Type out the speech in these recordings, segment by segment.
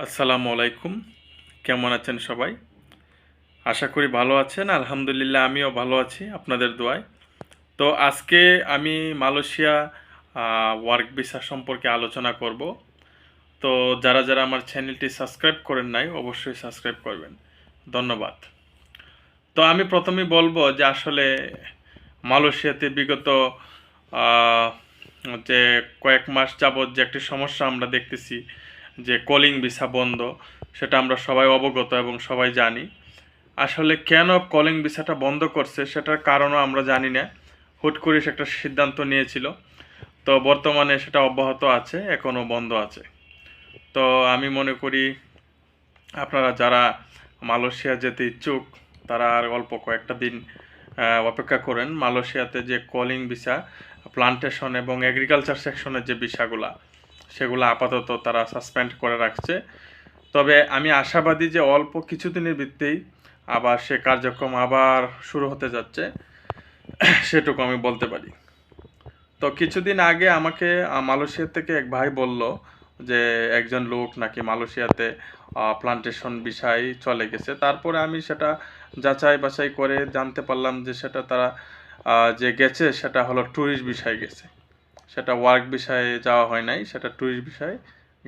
আসসালামু আলাইকুম। কেমন আছেন সবাই? আশা করি ভালো আছেন। আলহামদুলিল্লাহ আমিও ভালো আছি আপনাদের দোয়ায়। তো আজকে আমি মালয়েশিয়া ওয়ার্ক ভিসা সম্পর্কে আলোচনা করব। তো যারা আমার চ্যানেলটি সাবস্ক্রাইব করেন নাই অবশ্যই সাবস্ক্রাইব করবেন। ধন্যবাদ। তো আমি প্রথমেই বলবো যে আসলে মালয়েশিয়াতে বিগত আহ, যে কয়েক মাস যাবৎ যে একটি সমস্যা আমরা দেখতেছি যে কলিং ভিসা বন্ধ, সেটা আমরা সবাই অবগত এবং সবাই জানি। আসলে কেন কলিং ভিসাটা বন্ধ করছে সেটার কারণও আমরা জানি না। হুট করে সে একটা সিদ্ধান্ত নিয়েছিল। তো বর্তমানে সেটা অব্যাহত আছে, এখনও বন্ধ আছে। তো আমি মনে করি আপনারা যারা মালয়েশিয়া যেতে ইচ্ছুক তারা আর অল্প কয়েকটা দিন অপেক্ষা করেন। মালয়েশিয়াতে যে কলিং ভিসা, প্লান্টেশন এবং এগ্রিকালচার সেকশনের যে ভিসাগুলা সেগুলো আপাতত তারা সাসপেন্ড করে রাখছে। তবে আমি আশাবাদী যে অল্প কিছুদিনের ভিত্তেই আবার সে কার্যক্রম আবার শুরু হতে যাচ্ছে, সেটুকু আমি বলতে পারি। তো কিছুদিন আগে আমাকে মালয়েশিয়া থেকে এক ভাই বলল যে একজন লোক নাকি মালয়েশিয়াতে প্লান্টেশন বিষয় চলে গেছে। তারপরে আমি সেটা যাচাই বাছাই করে জানতে পারলাম যে সেটা তারা যে গেছে সেটা হলো ট্যুরিস্ট বিষয়ে গেছে। সেটা ওয়ার্ক বিষয়ে যাওয়া হয় নাই, সেটা ট্যুরিস্ট বিষয়ে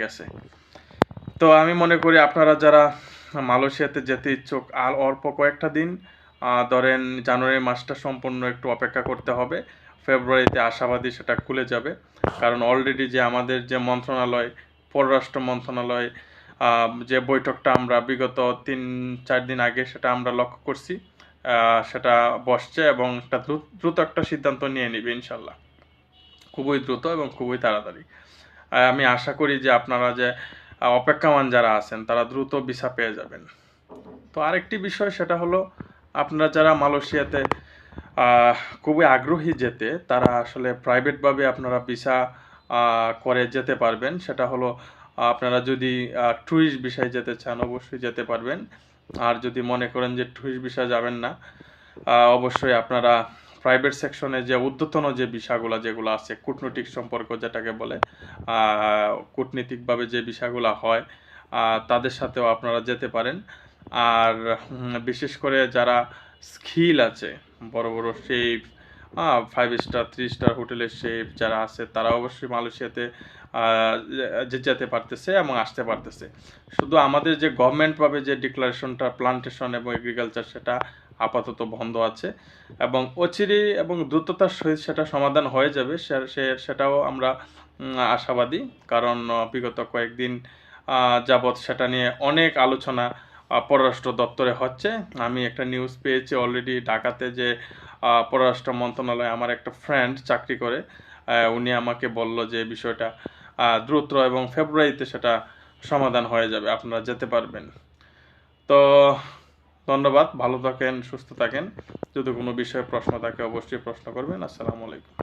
গেছে। তো আমি মনে করি আপনারা যারা মালয়েশিয়াতে যেতে ইচ্ছুক আর অল্প কয়েকটা দিন ধরেন জানুয়ারি মাসটা সম্পূর্ণ একটু অপেক্ষা করতে হবে। ফেব্রুয়ারিতে আশাবাদী সেটা খুলে যাবে। কারণ অলরেডি যে আমাদের যে মন্ত্রণালয়, পররাষ্ট্র মন্ত্রণালয়, যে বৈঠকটা আমরা বিগত 3-4 দিন আগে সেটা আমরা লক্ষ্য করছি, সেটা বসছে এবং একটা দ্রুত একটা সিদ্ধান্ত নিয়ে নিবে ইনশাল্লাহ। খুবই দ্রুত এবং খুবই তাড়াতাড়ি। আমি আশা করি যে আপনারা যে অপেক্ষমান যারা আছেন তারা দ্রুত ভিসা পেয়ে যাবেন। তো আরেকটি বিষয় সেটা হলো আপনারা যারা মালয়েশিয়াতে খুবই আগ্রহী যেতে, তারা আসলে প্রাইভেটভাবে আপনারা ভিসা করে যেতে পারবেন। সেটা হলো আপনারা যদি ট্যুরিস্ট ভিসায় যেতে চান অবশ্যই যেতে পারবেন। আর যদি মনে করেন যে ট্যুরিস্ট ভিসা যাবেন না, অবশ্যই আপনারা প্রাইভেট সেকশনে যে ঊর্ধ্বতন যে বিষয়গুলো যেগুলো আছে, কূটনৈতিক সম্পর্ক যেটাকে বলে, কূটনীতিকভাবে যে বিষয়গুলো হয় তাদের সাথেও আপনারা যেতে পারেন। আর বিশেষ করে যারা স্কিল আছে, বড় বড় শেফ, 5 স্টার 3 স্টার হোটেলের শেফ যারা আছে তারা অবশ্যই মালয়েশিয়াতে যেতে পারতেছে এবং আসতে পারতেছে। শুধু আমাদের যে গভর্নমেন্টভাবে যে ডিক্লারেশনটা প্লান্টেশন এবং এগ্রিকালচার সেটা আপাতত বন্ধ আছে এবং অচিরেই এবং দ্রুততার সহিত সেটা সমাধান হয়ে যাবে, সেটাও আমরা আশাবাদী। কারণ বিগত কয়েকদিন যাবৎ সেটা নিয়ে অনেক আলোচনা পররাষ্ট্র দপ্তরে হচ্ছে। আমি একটা নিউজ পেয়েছি অলরেডি ঢাকাতে যে পররাষ্ট্র মন্ত্রণালয়ে আমার একটা ফ্রেন্ড চাকরি করে, উনি আমাকে বলল যে বিষয়টা দ্রুত এবং ফেব্রুয়ারিতে সেটা সমাধান হয়ে যাবে, আপনারা যেতে পারবেন। তো ধন্যবাদ, ভালো থাকেন, সুস্থ থাকেন। যদি কোনো বিষয়ে প্রশ্ন থাকে অবশ্যই প্রশ্ন করবেন। আসসালামু আলাইকুম।